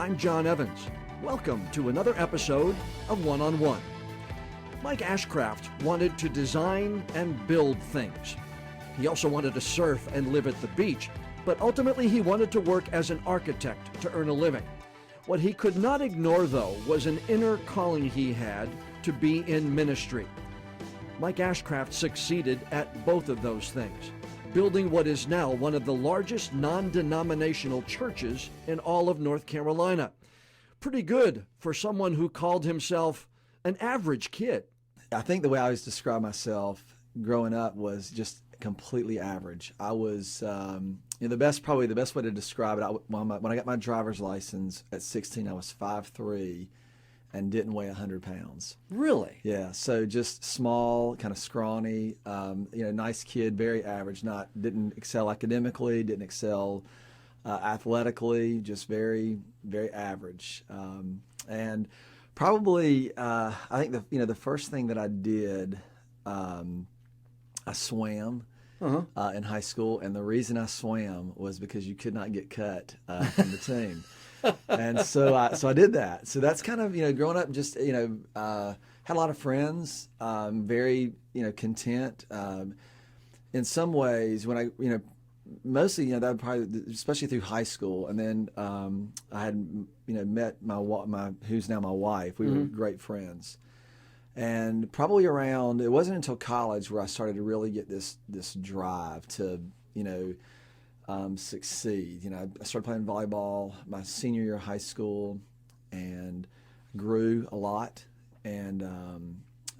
I'm John Evans. Welcome to another episode of One on One. Mike Ashcraft wanted to design and build things. He also wanted to surf and live at the beach, but ultimately he wanted to work as an architect to earn a living. What he could not ignore, though, was an inner calling he had to be in ministry. Mike Ashcraft succeeded at both of those things, building what is now one of the largest non-denominational churches in all of North Carolina. Pretty good for someone who called himself an average kid. I think the way I always describe myself growing up was just completely average. I was, the best way to describe it, when I got my driver's license at 16, I was 5'3", and didn't weigh 100 pounds. Really? Yeah, so just small, kind of scrawny, nice kid, very average. Didn't excel academically, didn't excel athletically, just very, very average. And probably, I think the first thing that I did, I swam in high school, and the reason I swam was because you could not get cut from the team. And so I did that. So that's kind of, growing up, just, had a lot of friends, very, content. In some ways, when I, mostly, that would probably, especially through high school. And then I had, met my who's now my wife. We were great friends. And probably it wasn't until college where I started to really get this drive to, succeed. I started playing volleyball my senior year of high school and grew a lot. And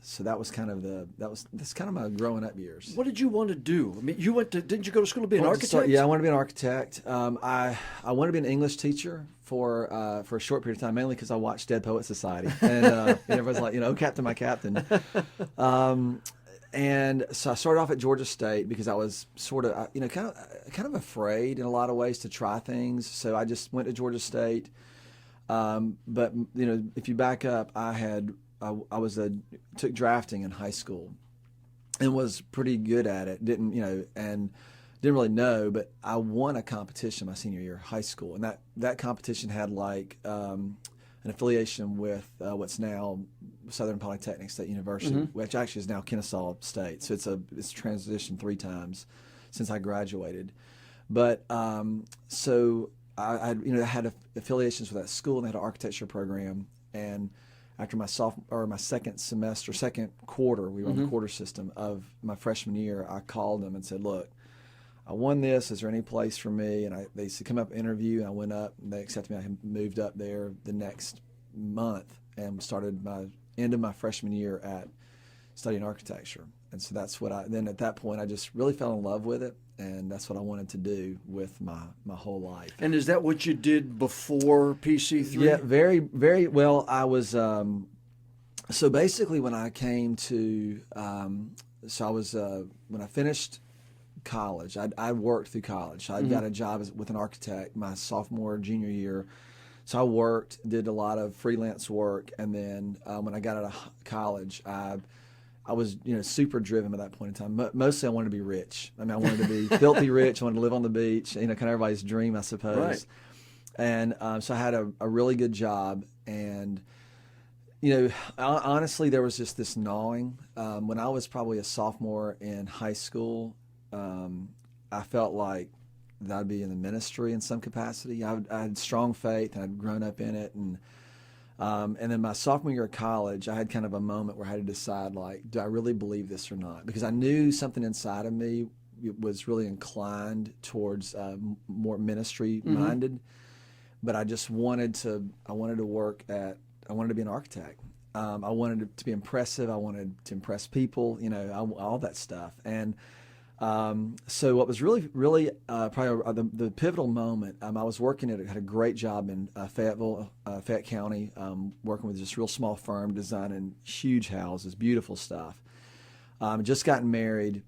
so that was that's kind of my growing up years. What did you want to do? I mean, didn't you go to school to be an architect? I wanted to be an architect. I wanted to be an English teacher for a short period of time, mainly because I watched Dead Poet Society, and everybody's like, oh, Captain, my Captain. And so I started off at Georgia State because I was sort of, kind of afraid in a lot of ways to try things. So I just went to Georgia State. But if you back up, I took drafting in high school and was pretty good at it. Didn't really know, but I won a competition my senior year of high school, and that competition had an affiliation with what's now Southern Polytechnic State University, which actually is now Kennesaw State. So it's transitioned 3 times since I graduated. But so I had affiliations with that school, and they had an architecture program. And after my second quarter, we were on the quarter system of my freshman year, I called them and said, "Look, I won this. Is there any place for me?" And they said, "Come up and interview." And I went up, and they accepted me. I moved up there the next month and started my end of my freshman year at studying architecture. And so that's then at that point, I just really fell in love with it. And that's what I wanted to do with my whole life. And is that what you did before PC3? Yeah, very, very well. I was, so basically when I came to, when I finished college, I worked through college. I got a job with an architect my sophomore, junior year. So I worked, did a lot of freelance work. And then when I got out of college, I was, super driven at that point in time. Mostly I wanted to be rich. I wanted to be filthy rich. I wanted to live on the beach, kind of everybody's dream, I suppose. Right. And so I had a really good job. And, honestly, there was just this gnawing. When I was probably a sophomore in high school, I felt like that I'd be in the ministry in some capacity. I had strong faith, and I'd grown up in it. And then my sophomore year of college, I had kind of a moment where I had to decide, do I really believe this or not? Because I knew something inside of me was really inclined towards more ministry-minded, but I just wanted to be an architect. I wanted it to be impressive. I wanted to impress people, all that stuff. And so what was really, really probably the pivotal moment, I was working had a great job in Fayette County, working with this real small firm, designing huge houses, beautiful stuff. Just gotten married,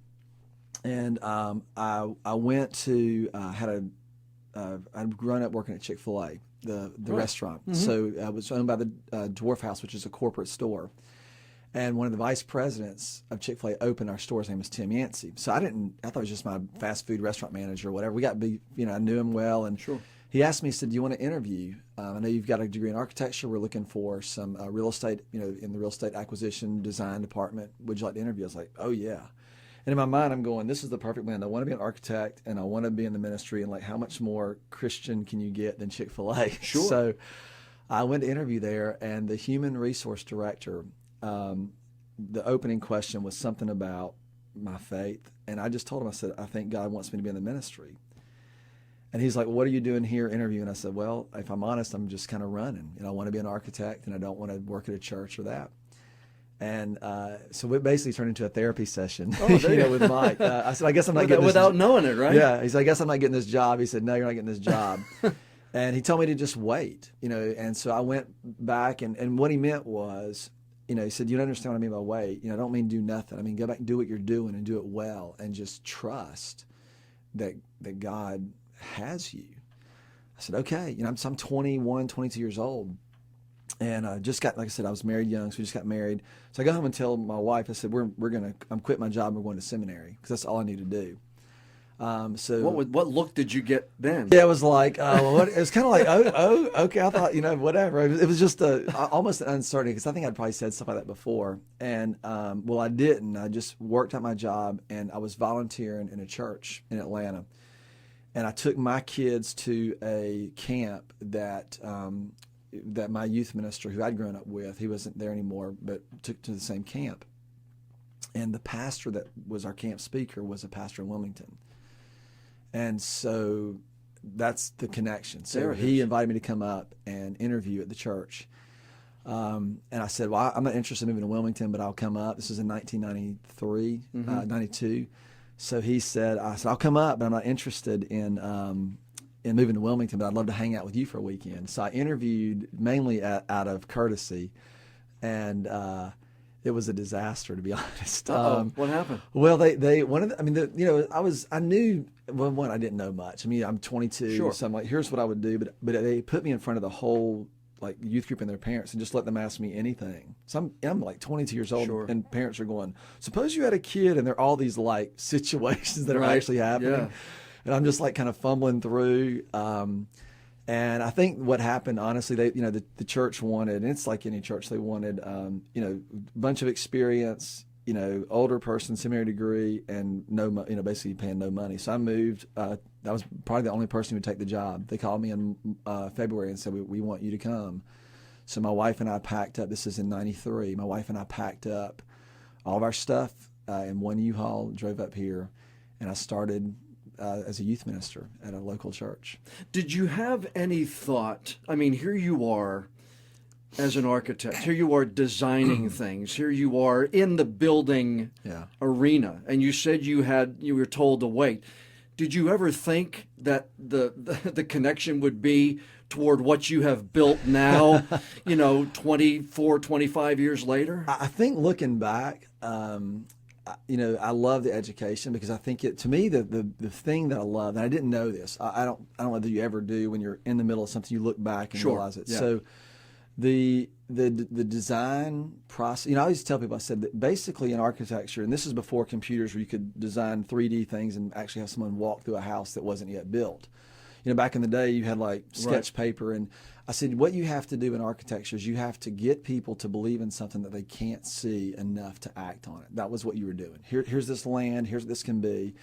and I went to, I'd grown up working at Chick-fil-A, the restaurant. So I was owned by the Dwarf House, which is a corporate store. And one of the vice presidents of Chick-fil-A opened our store. His name was Tim Yancey. So I thought it was just my fast food restaurant manager or whatever. I knew him well. And sure. he asked me, he said, "Do you want to interview? I know you've got a degree in architecture. We're looking for some real estate, in the real estate acquisition design department. Would you like to interview?" I was like, "Oh yeah." And in my mind, I'm going, "This is the perfect blend. I want to be an architect, and I want to be in the ministry. And like, how much more Christian can you get than Chick-fil-A?" Sure. So I went to interview there, and the human resource director, the opening question was something about my faith, and I just told him, I said, "I think God wants me to be in the ministry." And he's like, "What are you doing here interviewing?" I said, "Well, if I'm honest, I'm just kind of running. I want to be an architect, and I don't want to work at a church or that." And so it basically turned into a therapy session, with Mike. I said, "I guess I'm not getting this without knowing it, right?" Yeah. He said, "I guess I'm not getting this job." He said, "No, you're not getting this job." And he told me to just wait, And so I went back, and what he meant was, he said, "You don't understand what I mean by wait. I don't mean do nothing. I mean, go back and do what you're doing and do it well, and just trust that God has you." I said, "Okay." I'm 21, 22 years old, and just got, like I said, I was married young, so we just got married. So I got home and tell my wife, I said, I'm quitting my job and we're going to seminary, because that's all I need to do. So what look did you get then? Yeah, it was like, it was kind of like, okay. I thought, whatever. It was just almost an uncertainty, because I think I'd probably said stuff like that before. And, well, I didn't. I just worked at my job, and I was volunteering in a church in Atlanta. And I took my kids to a camp that my youth minister, who I'd grown up with, he wasn't there anymore, but took to the same camp. And the pastor that was our camp speaker was a pastor in Wilmington. And so that's the connection. So he invited me to come up and interview at the church. And I said, "Well, I'm not interested in moving to Wilmington, but I'll come up." This was in 1993, 92. So he said, "I'll come up, but I'm not interested in moving to Wilmington, but I'd love to hang out with you for a weekend." So I interviewed mainly out of courtesy, and it was a disaster, to be honest. What happened? Well, I knew. Well, one, I didn't know much. I mean, I'm 22, Sure. So I'm like, here's what I would do, but they put me in front of the whole youth group and their parents, and just let them ask me anything. So I'm like 22 years old, Sure. and parents are going, "Suppose you had a kid," and there are all these situations that are actually happening. Yeah. And I'm just kind of fumbling through. And I think what happened, honestly, the church wanted, and it's like any church, they wanted, a bunch of experience, older person, seminary degree, and basically paying no money. So I moved. That was probably the only person who would take the job. They called me in February and said, we want you to come. So my wife and I packed up. This is in 93. My wife and I packed up all of our stuff in one U-Haul, drove up here, and I started as a youth minister at a local church. Did you have any thought? I mean, here you are as an architect. Here you are designing things. Here you are in the building arena, and you said you were told to wait. Did you ever think that the connection would be toward what you have built now, 24, 25 years later? I think looking back, I love the education, because I think to me, the thing that I love, and I didn't know this, I don't know whether you ever do, when you're in the middle of something, you look back and realize it. Yeah. So the design process, I always tell people, I said that basically in architecture, and this is before computers where you could design 3D things and actually have someone walk through a house that wasn't yet built. Back in the day, you had sketch paper, and I said, what you have to do in architecture is you have to get people to believe in something that they can't see enough to act on it. That was what you were doing. Here's this land, here's what this can be.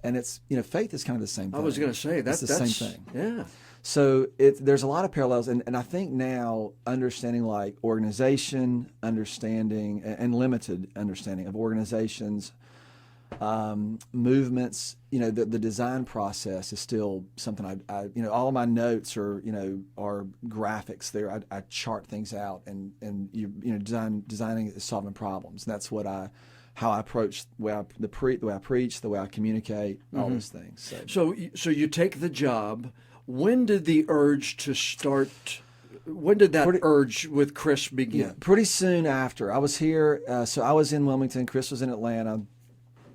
And it's, faith is kind of the same thing. I was going to say, that's the same thing. Yeah. So there's a lot of parallels, and I think now understanding organization, understanding, and limited understanding of organizations, movements, the design process is still something I all of my notes are graphics there. I chart things out, and designing is solving problems. And that's how I approach the way I preach, the way I communicate, all those things. So you take the job. When did the urge to start? When did that urge with Chris begin? Yeah, pretty soon after. I was here. So I was in Wilmington. Chris was in Atlanta.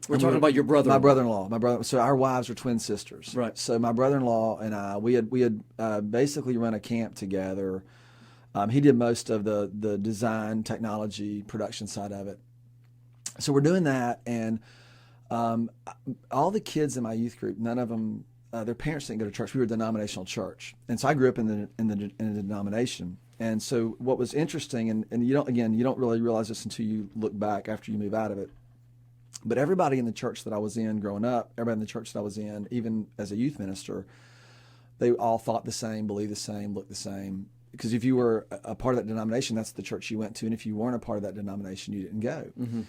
We're talking about your brother. My brother-in-law. So our wives were twin sisters. Right. So my brother-in-law and I, we had basically run a camp together. He did most of the design, technology, production side of it. So we're doing that, and all the kids in my youth group, none of them their parents didn't go to church. We were a denominational church, and so I grew up in the denomination. And so what was interesting, and you don't really realize this until you look back after you move out of it. But everybody in the church that I was in growing up, everybody in the church that I was in, even as a youth minister, they all thought the same, believed the same, looked the same. Because if you were a part of that denomination, that's the church you went to. And if you weren't a part of that denomination, you didn't go. Mm-hmm.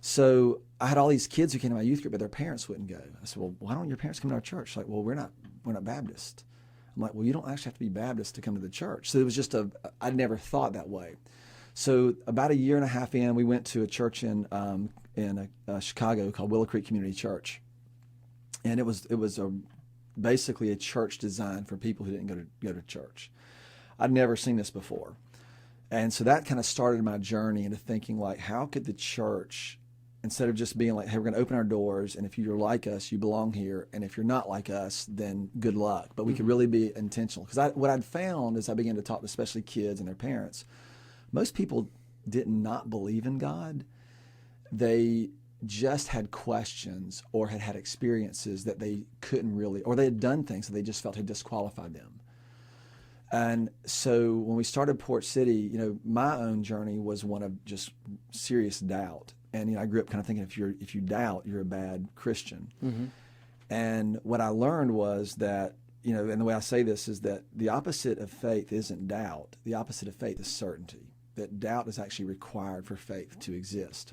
So I had all these kids who came to my youth group, but their parents wouldn't go. I said, well, why don't your parents come to our church? Like, well, we're not Baptist. I'm like, well, you don't actually have to be Baptist to come to the church. So it was just I never thought that way. So about a year and a half in, we went to a church in Chicago called Willow Creek Community Church. And it was basically a church designed for people who didn't go to church. I'd never seen this before. And so that kind of started my journey into thinking, like, how could the church, instead of just being like, hey, we're going to open our doors, and if you're like us, you belong here, and if you're not like us, then good luck. But we could really be intentional. Because what I'd found as I began to talk to especially kids and their parents, most people did not believe in God. They just had questions or had experiences that they couldn't really, or they had done things that they just felt had disqualified them. And so when we started Port City, my own journey was one of just serious doubt. And I grew up kind of thinking if you doubt, you're a bad Christian. Mm-hmm. And what I learned was that, and the way I say this is that the opposite of faith isn't doubt. The opposite of faith is certainty. That doubt is actually required for faith to exist.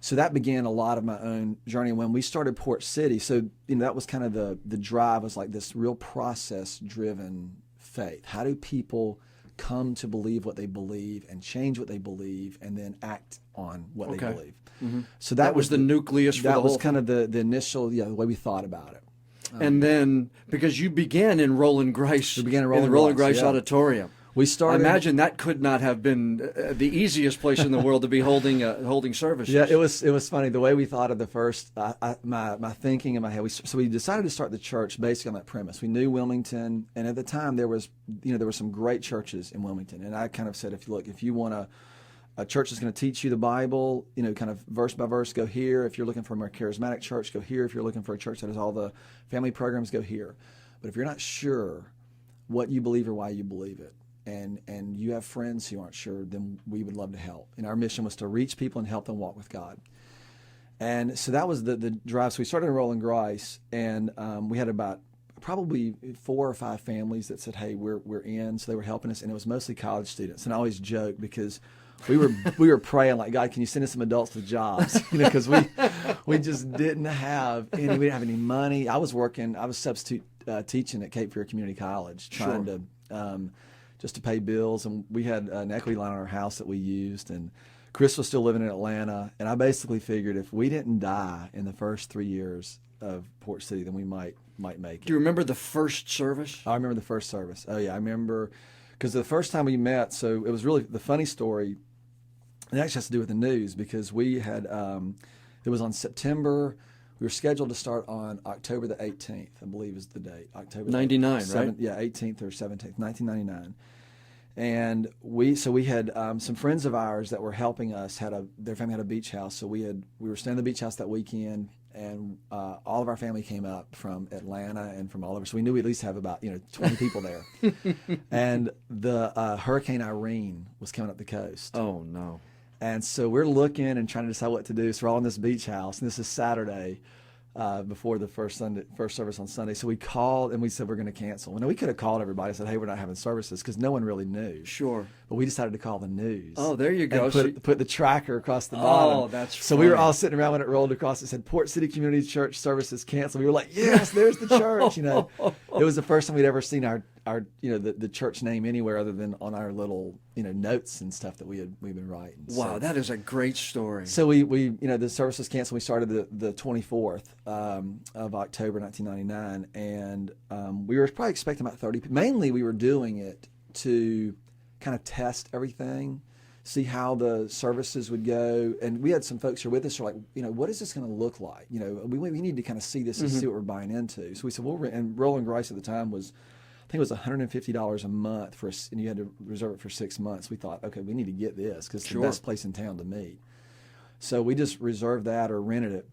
So that began a lot of my own journey. When we started Port City, so that was kind of the drive, was like this real process-driven faith. How do people come to believe what they believe and change what they believe and then act on what they believe? Mm-hmm. So that was the nucleus for the whole That was kind of the initial, the way we thought about it. And then, because you began in Roland Grice, in the Roland Grice Auditorium. We started. I imagine that could not have been the easiest place in the world to be holding services. Yeah, it was funny the way we thought of the first. My thinking in my head. So we decided to start the church basically on that premise. We knew Wilmington, and at the time there was some great churches in Wilmington, and I kind of said, if you want a church that's going to teach you the Bible, kind of verse by verse, go here. If you're looking for a more charismatic church, go here. If you're looking for a church that has all the family programs, go here. But if you're not sure what you believe or why you believe it, and you have friends who aren't sure, then we would love to help. And our mission was to reach people and help them walk with God. And so that was the drive. So we started in Roland Grice, and we had about probably 4 or 5 families that said, hey, we're in. So they were helping us, and it was mostly college students. And I always joke because we were praying like, God, can you send us some adults with jobs? Because we just didn't have any. We didn't have any money. I was substitute teaching at Cape Fear Community College, trying to just to pay bills, and we had an equity line on our house that we used. And Chris was still living in Atlanta, and I basically figured if we didn't die in the first 3 years of Port City, then we might make it. Do you remember the first service? I remember the first service. Oh yeah, I remember, because the first time we met. So it was really the funny story. It actually has to do with the news, because we had, it was on September, we were scheduled to start on October the 18th, I believe is the date. October 99, right? Yeah, 18th or 17th, 1999. And we had some friends of ours that were helping us, their family had a beach house, so we were staying at the beach house that weekend, and all of our family came up from Atlanta and from all over, so we knew we'd at least have about 20 people there. And the Hurricane Irene was coming up the coast. Oh, no. And so we're looking and trying to decide what to do. So we're all in this beach house, and this is Saturday before the first service on Sunday. So we called and we said we're going to cancel. Well, we could have called everybody and said, hey, we're not having services, because no one really knew. Sure. But we decided to call the news. Oh, there you go. And put the tracker across the bottom. Oh, that's funny. So we were all sitting around when it rolled across. It said Port City Community Church services canceled. We were like, yes, there's the church. It was the first time we'd ever seen our the church name anywhere other than on our little notes and stuff that we've been writing. Wow, that is a great story. So we the service was canceled. We started the 24th of October 1999, and we were probably expecting about 30 people. Mainly we were doing it to kind of test everything, see how the services would go. And we had some folks who were with us who were like, what is this going to look like? We need to kind of see this and see what we're buying into. So we said, and Roland Grice at the time was, I think it was $150 a month and you had to reserve it for 6 months. We thought, okay, we need to get this because it's the best place in town to meet. So we just reserved that or rented it.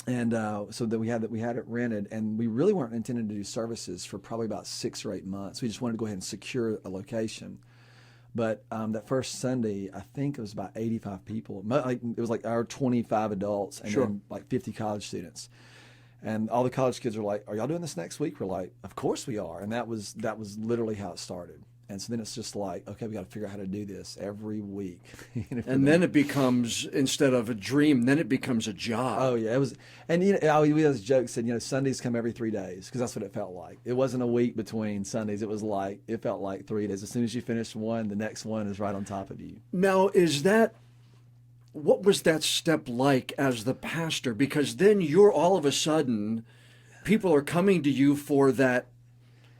And so that we had it rented, and we really weren't intending to do services for probably about 6 or 8 months. We just wanted to go ahead and secure a location. But that first Sunday, I think it was about 85 people. It was like our 25 adults and then like 50 college students. And all the college kids were like, "Are y'all doing this next week?" We're like, "Of course we are." And that was literally how it started. And so then it's just like, okay, we got to figure out how to do this every week. And then it becomes, instead of a dream, then it becomes a job. Oh yeah, it was. And we had this joke said, Sundays come every 3 days, because that's what it felt like. It wasn't a week between Sundays. It felt like 3 days. As soon as you finish one, the next one is right on top of you. Now, what was that step like as the pastor? Because then you're all of a sudden, people are coming to you for that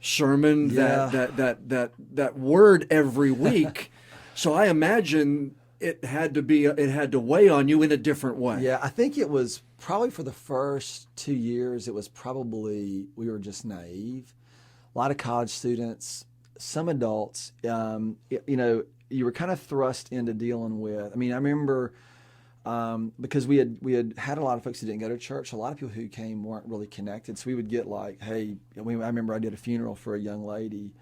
sermon, that word every week. So I imagine it had to weigh on you in a different way. Yeah, I think it was probably for the first 2 years, it was probably, we were just naive. A lot of college students, some adults, you were kind of thrust into dealing with. I mean, I remember because we had a lot of folks who didn't go to church. A lot of people who came weren't really connected. So we would get like, hey, I remember I did a funeral for a young lady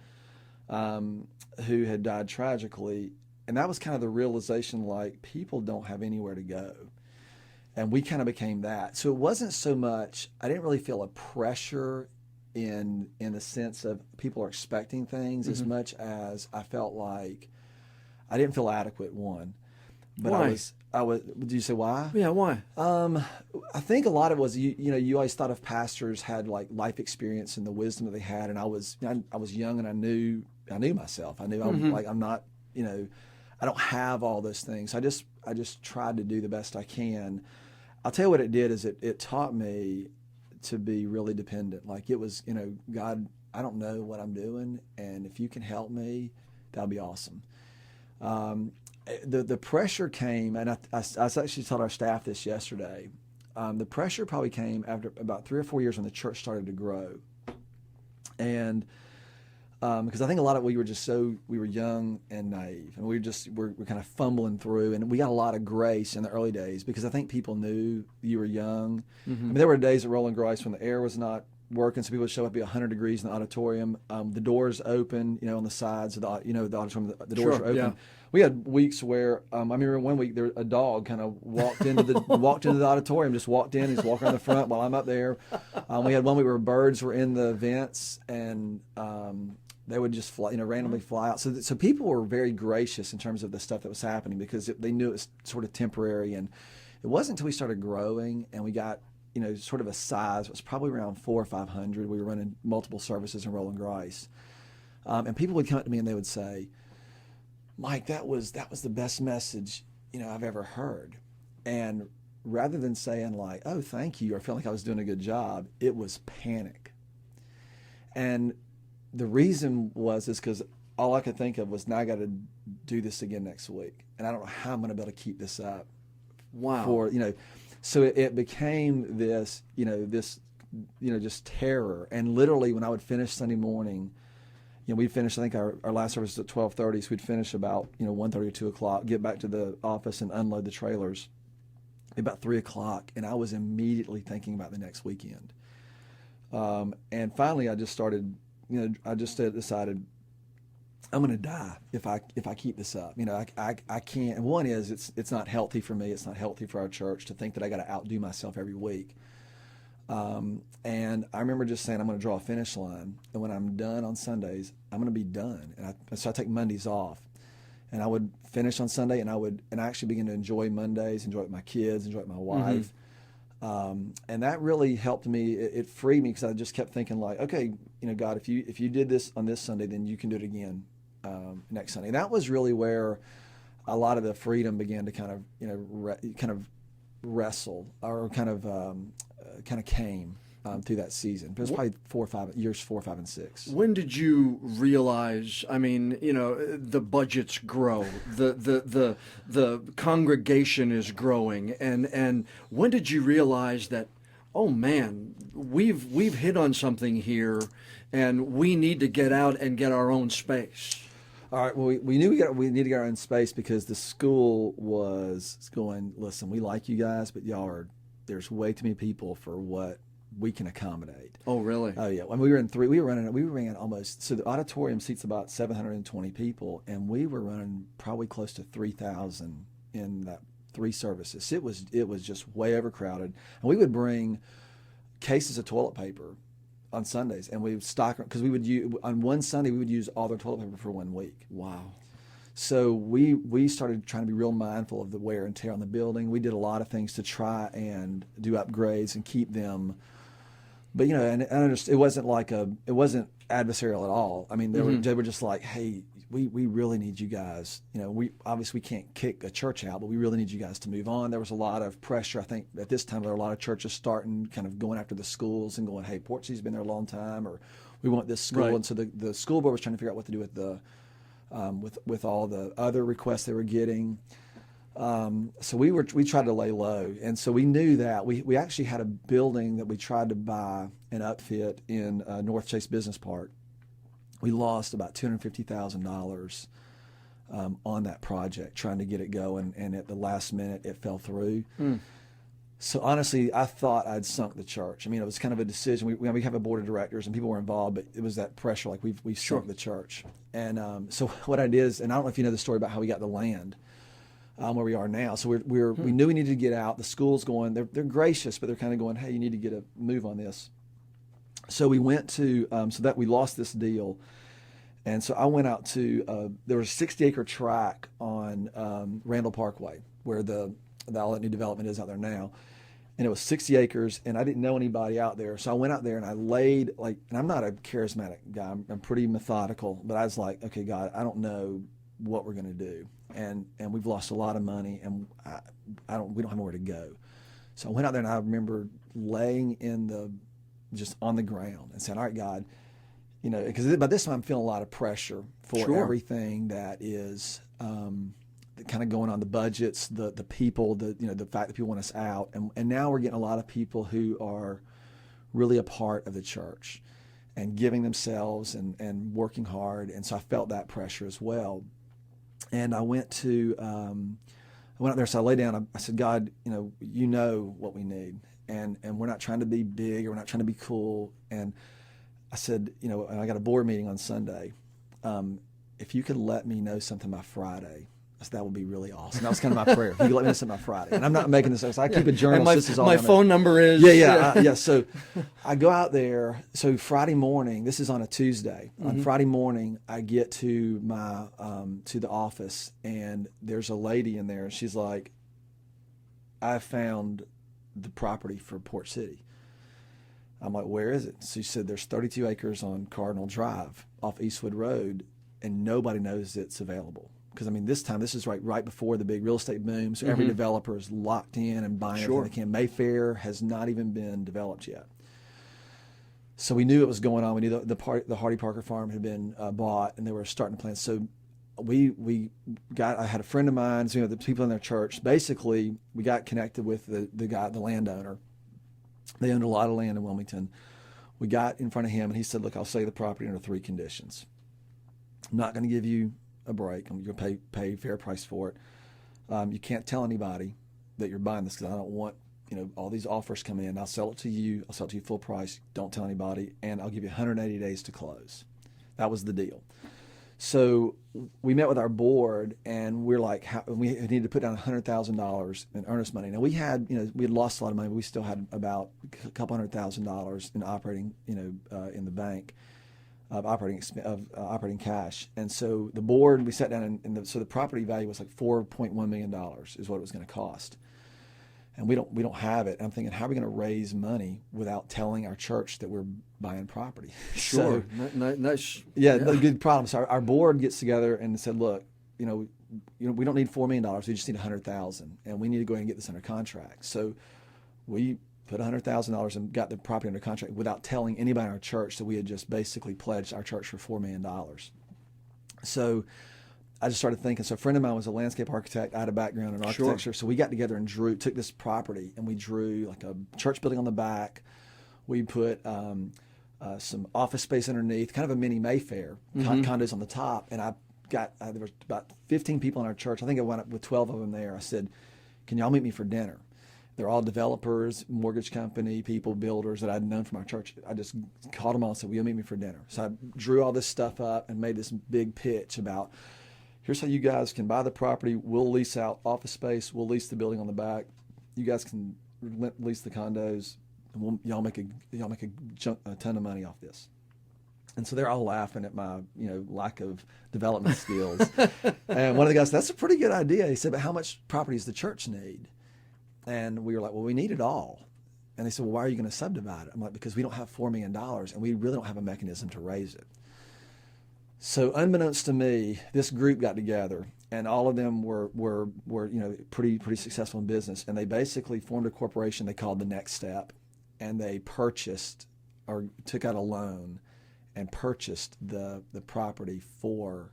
who had died tragically. And that was kind of the realization, like, people don't have anywhere to go. And we kind of became that. So it wasn't so much, I didn't really feel a pressure in the sense of people are expecting things as much as I felt like I didn't feel adequate, one. But why? Did you say why? Yeah, why? I think a lot of it was, you always thought of pastors had like life experience and the wisdom that they had. And I was young and I knew myself. I knew I'm not, I don't have all those things. I just tried to do the best I can. I'll tell you what it did is it taught me to be really dependent. Like, it was, God, I don't know what I'm doing, and if you can help me, that'll be awesome. The pressure came, and I actually told our staff this yesterday. The pressure probably came after about 3 or 4 years when the church started to grow. And because I think a lot of we were young and naive, and we're kind of fumbling through, and we got a lot of grace in the early days because I think people knew you were young. I mean, there were days at Rolling Grace when the air was not working, so people would show up, be 100 degrees in the auditorium. The doors open, on the sides of the auditorium. The doors are open. Yeah. We had weeks where I remember one week a dog kind of walked into the auditorium, just walked in. He's walking around the front while I'm up there. We had one week where birds were in the vents, and they would just fly, randomly fly out. So people were very gracious in terms of the stuff that was happening because they knew it was sort of temporary. And it wasn't until we started growing and we got sort of a size. It was probably around 400 or 500. We were running multiple services in Rolling Rice, and people would come up to me and they would say, "Mike, that was the best message I've ever heard." And rather than saying like, "Oh, thank you," or feeling like I was doing a good job, it was panic. And the reason is because all I could think of was, now I got to do this again next week, and I don't know how I'm going to be able to keep this up. Wow. So it became this, just terror. And literally, when I would finish Sunday morning, we'd finish, I think our last service was at 12:30, so we'd finish about, 1:30 or 2 o'clock, get back to the office and unload the trailers about 3 o'clock. And I was immediately thinking about the next weekend. And finally, I just started, I just decided I'm going to die if I keep this up. I can't. And one is it's not healthy for me. It's not healthy for our church to think that I got to outdo myself every week. And I remember just saying I'm going to draw a finish line, and when I'm done on Sundays, I'm going to be done. And so I take Mondays off, and I would finish on Sunday, and I actually begin to enjoy Mondays, enjoy it with my kids, enjoy it with my wife. And that really helped me. It freed me because I just kept thinking like, okay, God, if you did this on this Sunday, then you can do it again next Sunday. And that was really where a lot of the freedom began to kind of wrestle or kind of came through that season. It was probably 4 or 5 and 6. When did you realize? I mean, the budgets grow, the congregation is growing, and when did you realize that? Oh man, we've hit on something here, and we need to get out and get our own space. All right. Well, we knew we need to get our own space because the school was going, listen, we like you guys, but y'all are there's way too many people for what we can accommodate. Oh, really? Oh yeah. When we ran almost, so the auditorium seats about 720 people, and we were running probably close to 3,000 in that 3 services. It was just way overcrowded, and we would bring cases of toilet paper on Sundays, and we would stock, because we would use, on one Sunday we would use all their toilet paper for 1 week. Wow. So we started trying to be real mindful of the wear and tear on the building. We did a lot of things to try and do upgrades and keep them. But and it wasn't adversarial at all. I mean, they were just like, hey, we really need you guys. We obviously can't kick a church out, but we really need you guys to move on. There was a lot of pressure. I think at this time there were a lot of churches starting, kind of going after the schools and going, hey, Port City's been there a long time, or we want this school. Right. And so the school board was trying to figure out what to do with the with all the other requests they were getting. So we tried to lay low, and so we knew that we actually had a building that we tried to buy and upfit in North Chase Business Park. We lost about $250,000 on that project trying to get it going, and at the last minute it fell through. So honestly, I thought I'd sunk the church. I mean, it was kind of a decision. We have a board of directors and people were involved, but it was that pressure, like we've sunk the church. And so what I did is, and I don't know if you know the story about how we got the land where we are now. So we knew we needed to get out. The school's going, they're gracious, but they're kind of going, hey, you need to get a move on this. So we went to, so that we lost this deal. And so I went out to, there was a 60-acre tract on Randall Parkway where the all new development is out there now. And it was 60 acres, and I didn't know anybody out there. So I went out there and I laid, and I'm not a charismatic guy. I'm pretty methodical, but I was like, okay, God, I don't know what we're going to do. And we've lost a lot of money, and we don't have nowhere to go. So I went out there and I remember laying just on the ground and saying, all right, God, because by this time I'm feeling a lot of pressure for everything that is kind of going on, the budgets, the people, the fact that people want us out. And now we're getting a lot of people who are really a part of the church and giving themselves and working hard. And so I felt that pressure as well. And I went out there, so I lay down, I said, God, you know what we need. And we're not trying to be big, or we're not trying to be cool. And I said, and I got a board meeting on Sunday. If you could let me know something by Friday, I said, that would be really awesome. That was kind of my prayer. If you could let me know something by Friday. And I'm not making this up. So I keep a journal. And this is all my phone number is. Yeah. So I go out there. So Friday morning, this is on a Tuesday. On Friday morning, I get to my to the office, and there's a lady in there. And she's like, I found the property for Port City. I'm like, where is it? So she said, there's 32 acres on Cardinal Drive off Eastwood Road, and nobody knows it's available. Because, this is right before the big real estate boom, so every developer is locked in and buying everything they can. Mayfair has not even been developed yet. So we knew it was going on. We knew the Hardy Parker farm had been bought, and they were starting to plan. So I had a friend of mine, the people in their church. Basically, we got connected with the landowner. They owned a lot of land in Wilmington. We got in front of him, and he said, look, I'll sell you the property under 3 conditions. I'm not going to give you a break. I'm going to pay fair price for it. You can't tell anybody that you're buying this, because I don't want all these offers coming in. I'll sell it to you. I'll sell it to you full price. Don't tell anybody, and I'll give you 180 days to close. That was the deal. So we met with our board, and we're like, we needed to put down $100,000 in earnest money. Now we had lost a lot of money, but we still had about a couple $100,000 in operating, in the bank. Of operating cash. And so the board, we sat down, and so the property value was like $4.1 million is what it was going to cost. And we don't have it. And I'm thinking, how are we going to raise money without telling our church that we're buying property? Sure. No good problem. So our board gets together and said, look, we don't need $4 million. We just need $100,000, and we need to go ahead and get this under contract. So we put $100,000 and got the property under contract without telling anybody in our church that we had just basically pledged our church for $4 million. So I just started thinking. So a friend of mine was a landscape architect. I had a background in architecture. So we got together and took this property, and we drew like a church building on the back. We put some office space underneath, kind of a mini Mayfair, condos on the top. And there was about 15 people in our church. I think I went up with 12 of them there. I said, can y'all meet me for dinner? They're all developers, mortgage company people, builders that I'd known from our church. I just called them all and said, will you meet me for dinner? So I drew all this stuff up and made this big pitch about, here's how you guys can buy the property. We'll lease out office space. We'll lease the building on the back. You guys can lease the condos, and y'all make a ton of money off this. And so they're all laughing at my, lack of development skills. And one of the guys said, that's a pretty good idea. He said, but how much property does the church need? And we were like, well, we need it all. And they said, well, why are you going to subdivide it? I'm like, because we don't have $4 million and we really don't have a mechanism to raise it. So unbeknownst to me, this group got together, and all of them were pretty successful in business. And they basically formed a corporation they called The Next Step, and they purchased or took out a loan and purchased the property for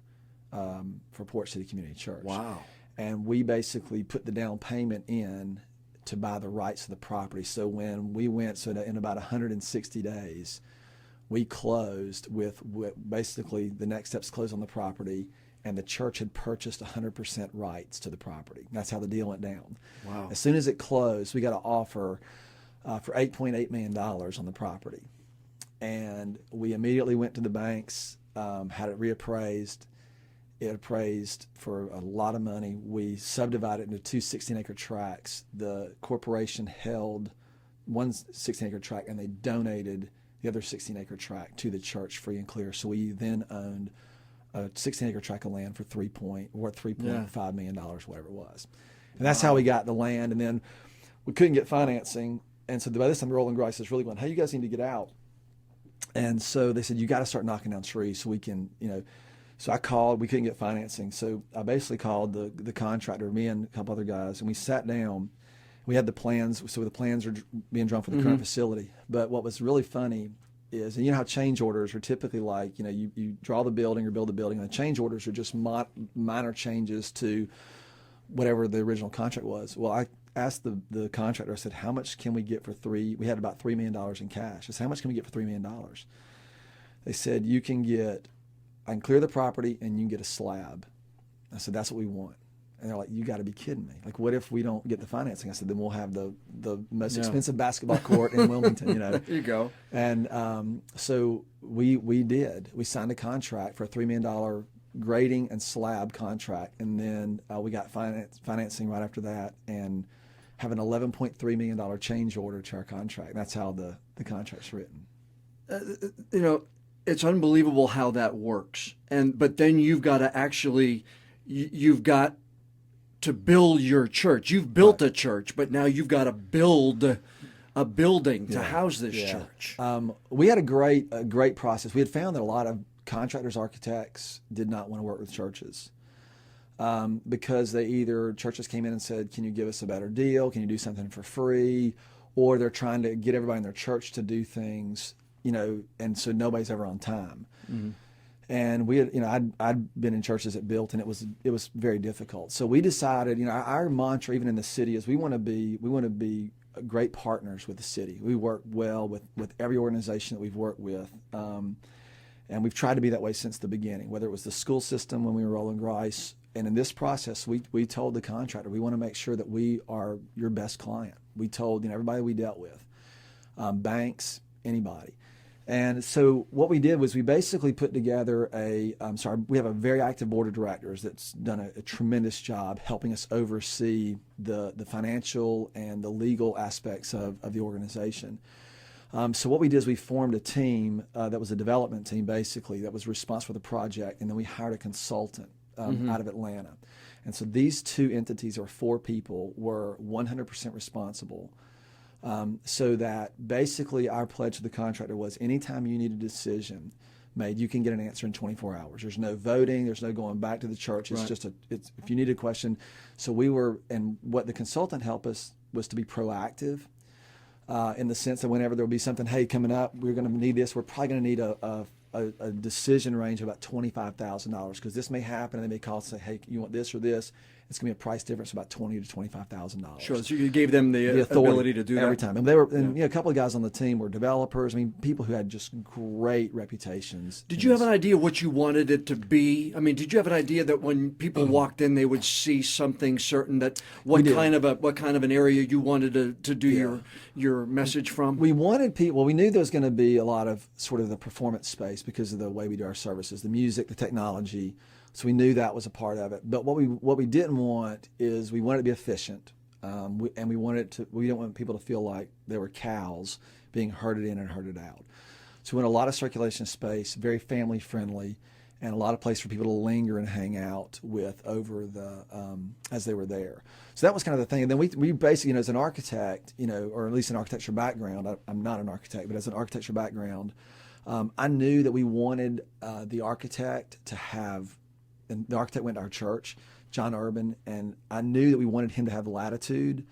Port City Community Church. Wow. And we basically put the down payment in to buy the rights to the property. So when we went, in about 160 days, we closed with basically the Next Steps closed on the property, and the church had purchased 100% rights to the property. That's how the deal went down. Wow. As soon as it closed, we got an offer for $8.8 million on the property. And we immediately went to the banks, had it reappraised. It appraised for a lot of money. We subdivided it into two 16-acre tracts. The corporation held one 16-acre tract, and they donated the other 16-acre tract to the church free and clear. So we then owned a 16-acre tract of land for $3.5 million, whatever it was. And that's how we got the land. And then we couldn't get financing. And so by this time, Roland Grice is really going, hey, you guys need to get out. And so they said, you got to start knocking down trees so we can, So I called. We couldn't get financing. So I basically called the contractor, me and a couple other guys, and we sat down. We had the plans. So the plans are being drawn for the current facility. But what was really funny is, and you know how change orders are typically like, you draw the building or build the building, and the change orders are just minor changes to whatever the original contract was. Well, I asked the contractor, I said, how much can we get for we had about $3 million in cash. I said, how much can we get for $3 million? They said, I can clear the property and you can get a slab. I said, that's what we want. And they're like, you got to be kidding me. Like, what if we don't get the financing? I said, then we'll have the most expensive basketball court in Wilmington, There you go. And so we did. We signed a contract for a $3 million grading and slab contract. And then we got financing right after that and have an $11.3 million change order to our contract. And that's how the contract's written. It's unbelievable how that works. But then you've got to build your church. You've built a church, but now you've got to build a building to house this church. We had a great process. We had found that a lot of contractors, architects did not want to work with churches because churches came in and said, can you give us a better deal? Can you do something for free? Or they're trying to get everybody in their church to do things, and so nobody's ever on time. Mm-hmm. And we had, I'd been in churches that built, and it was very difficult. So we decided, our mantra, even in the city, is we want to be great partners with the city. We work well with every organization that we've worked with, and we've tried to be that way since the beginning. Whether it was the school system when we were Roland Grice, and in this process, we told the contractor we want to make sure that we are your best client. We told everybody we dealt with, banks, anybody. And so what we did was we basically put together we have a very active board of directors that's done a tremendous job helping us oversee the financial and the legal aspects of the organization. So what we did is we formed a team that was a development team, basically, that was responsible for the project, and then we hired a consultant out of Atlanta. And so these two entities, or 4 people, were 100% responsible. So that basically our pledge to the contractor was anytime you need a decision made, you can get an answer in 24 hours. There's no voting. There's no going back to the church. It's just if you need a question. So and what the consultant helped us was to be proactive in the sense that whenever there would be something, hey, coming up, we're going to need this. We're probably going to need a a decision range of about $25,000 because this may happen, and they may call and say, "Hey, you want this or this?" It's going to be a price difference of about $20,000 to $25,000. Sure. So you gave them the ability to do every that time. And they were, and a couple of guys on the team were developers. I mean, people who had just great reputations. Did you have an idea what you wanted it to be? I mean, did you have an idea that when people walked in, they would see something certain? That what kind of an area you wanted to do your message from? We wanted people. Well, we knew there was going to be a lot of sort of the performance space because of the way we do our services, the music, the technology. So we knew that was a part of it. But what we didn't want is we wanted it to be efficient, and we didn't want people to feel like they were cows being herded in and herded out. So we want a lot of circulation space, very family friendly, and a lot of place for people to linger and hang out with over the as they were there. So that was kind of the thing. And then we basically, as an architect, or at least an architecture background, I'm not an architect, but as an architecture background, I knew that we wanted the architect to have. And the architect went to our church, John Urban, and I knew that we wanted him to have latitude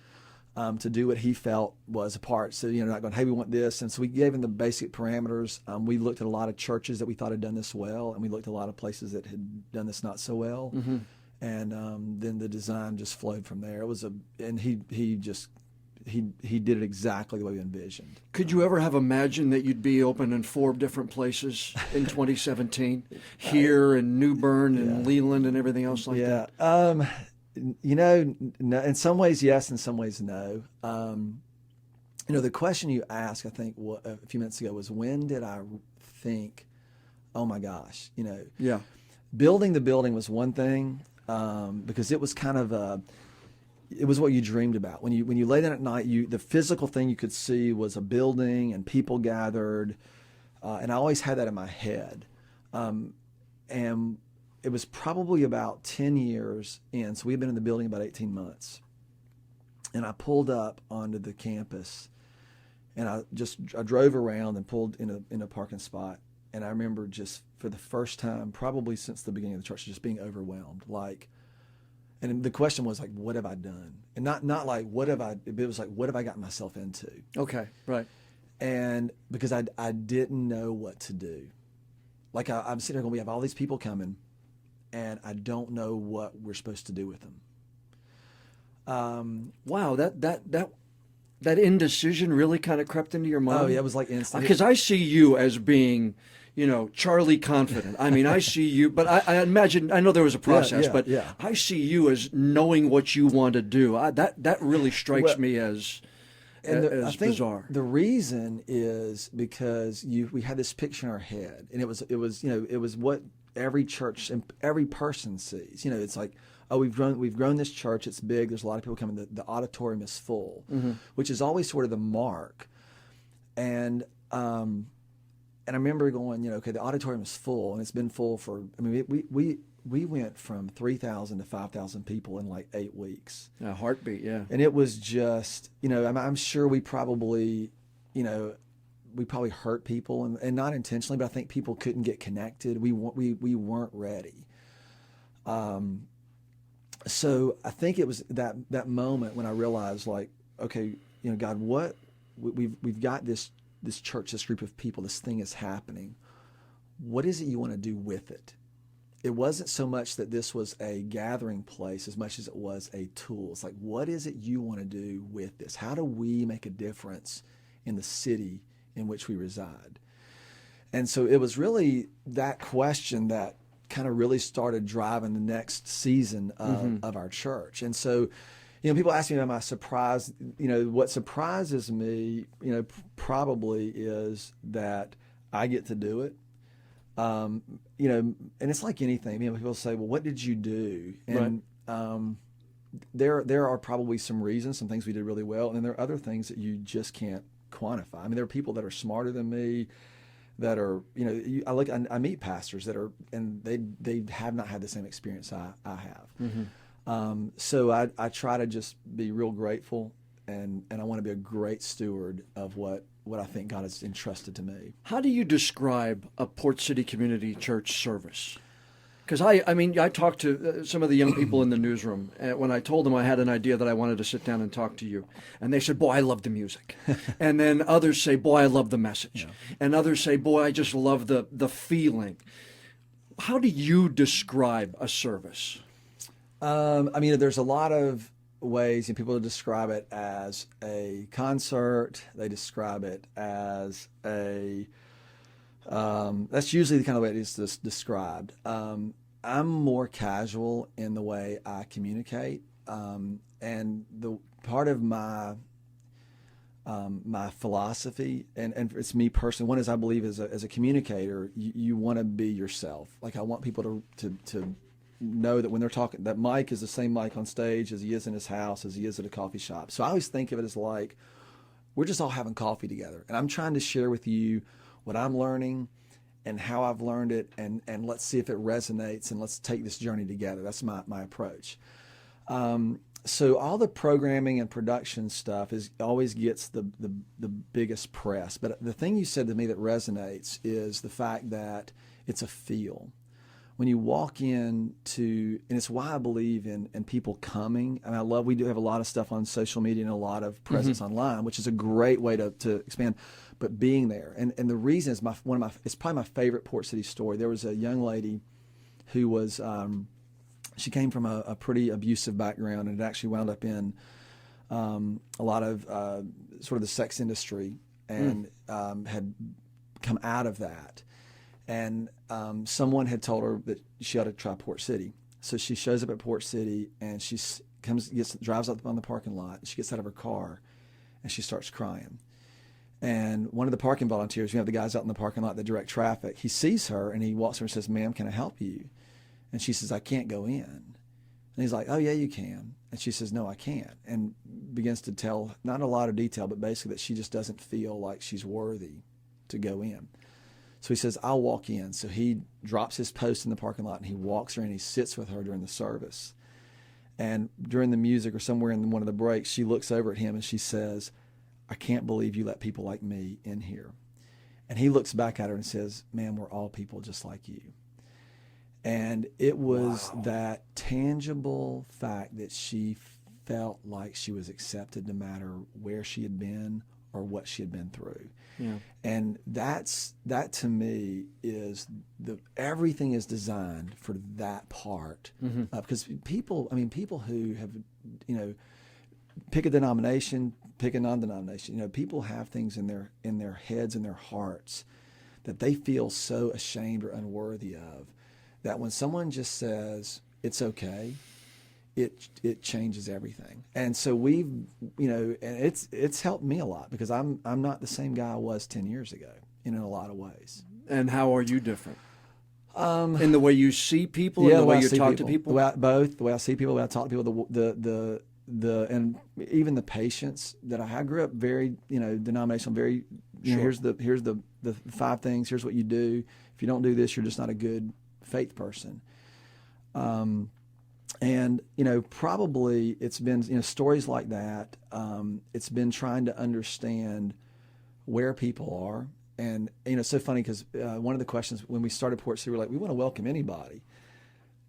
to do what he felt was a part. So, not going, hey, we want this. And so we gave him the basic parameters. We looked at a lot of churches that we thought had done this well, and we looked at a lot of places that had done this not so well. Mm-hmm. And then the design just flowed from there. It was he did it exactly the way we envisioned. Could you ever have imagined that you'd be open in 4 different places in 2017? Here in New Bern and Leland and everything else like that? No, in some ways, yes, in some ways, no. The question you asked, I think, a few minutes ago was, when did I think, oh my gosh, building the building was one thing, because it was kind of it was what you dreamed about. When you lay down at night, the physical thing you could see was a building and people gathered, and I always had that in my head. And it was probably about 10 years in, so we had been in the building about 18 months. And I pulled up onto the campus, and I drove around and pulled in a parking spot. And I remember just for the first time, probably since the beginning of the church, just being overwhelmed, and the question was like, what have I done? And not like, what have I, it was like, what have I gotten myself into? Okay, right. And because I didn't know what to do. Like I'm sitting there going, we have all these people coming, and I don't know what we're supposed to do with them. Wow, that indecision really kind of crept into your mind? Oh, yeah, it was like instant. Because I see you as being, Charlie confident. I mean, I see you, but I imagine, I know there was a process, but I see you as knowing what you want to do. That really strikes me as I think bizarre. The reason is because we had this picture in our head, and it was what every church and every person sees. It's like, oh, we've grown this church. It's big. There's a lot of people coming. The auditorium is full, which is always sort of the mark. And I remember going, okay, the auditorium is full, and it's been full for. I mean, we went from 3,000 to 5,000 people in like 8 weeks. A heartbeat, yeah. And it was just, I'm sure we probably hurt people, and not intentionally, but I think people couldn't get connected. We weren't ready. So I think it was that moment when I realized, like, okay, God, what we've got this church, this group of people, this thing is happening. What is it you want to do with it? It wasn't so much that this was a gathering place as much as it was a tool. It's like, what is it you want to do with this? How do we make a difference in the city in which we reside? And so it was really that question that kind of really started driving the next season of our church. And so, people ask me about my surprise. What surprises me, probably is that I get to do it. And it's like anything. People say, "Well, what did you do?" And there are probably some reasons, some things we did really well, and then there are other things that you just can't quantify. I mean, there are people that are smarter than me, that are, I meet pastors that are, and they have not had the same experience I have. Mm-hmm. So I try to just be real grateful, and I want to be a great steward of what I think God has entrusted to me. How do you describe a Port City Community Church service? Because I talked to some of the young people in the newsroom when I told them I had an idea that I wanted to sit down and talk to you. And they said, boy, I love the music. And then others say, boy, I love the message. Yeah. And others say, boy, I just love the feeling. How do you describe a service? There's a lot of ways, and people describe it as a concert. They describe it as that's usually the kind of way it is described. I'm more casual in the way I communicate, and the part of my my philosophy, and it's me personally. One is I believe as a communicator, you want to be yourself. Like I want people to know that when they're talking, that Mike is the same Mike on stage as he is in his house, as he is at a coffee shop. So I always think of it as like we're just all having coffee together, and I'm trying to share with you what I'm learning and how I've learned it, and let's see if it resonates, and let's take this journey together. That's my approach. So all the programming and production stuff always gets the biggest press. But the thing you said to me that resonates is the fact that it's a feel. When you walk into, and it's why I believe in people coming. And we do have a lot of stuff on social media and a lot of presence online, which is a great way to expand. But being there, and the reason is it's probably my favorite Port City story. There was a young lady who was she came from a pretty abusive background and had actually wound up in a lot of sort of the sex industry and had come out of that. And someone had told her that she ought to try Port City. So she shows up at Port City and she drives out on the parking lot. She gets out of her car and she starts crying. And one of the parking volunteers, we have the guys out in the parking lot that direct traffic, he sees her and he walks over and says, "Ma'am, can I help you?" And she says, "I can't go in." And he's like, "Oh, yeah, you can." And she says, "No, I can't." And begins to tell, not a lot of detail, but basically that she just doesn't feel like she's worthy to go in. So he says, "I'll walk in." So he drops his post in the parking lot and he walks her in. He sits with her during the service. And during the music or somewhere in one of the breaks, she looks over at him and she says, "I can't believe you let people like me in here." And he looks back at her and says, "Ma'am, we're all people just like you." And it was that tangible fact that she felt like she was accepted no matter where she had been or what she had been through. Yeah. And that to me is everything is designed for that part. Because people who have, pick a denomination, pick a non-denomination, people have things in their heads and their hearts that they feel so ashamed or unworthy of, that when someone just says it's okay, it changes everything. And so we've, and it's helped me a lot because I'm not the same guy I was 10 years ago in a lot of ways. And how are you different? In the way you see people, in the way you talk to people? The way I see people, the way I talk to people, and even the patience that I grew up very, denominational, very, Sure. here's the 5 things, here's what you do. If you don't do this, you're just not a good faith person. And, probably it's been, stories like that. It's been trying to understand where people are. And, it's so funny because one of the questions when we started Port City, we were like, we want to welcome anybody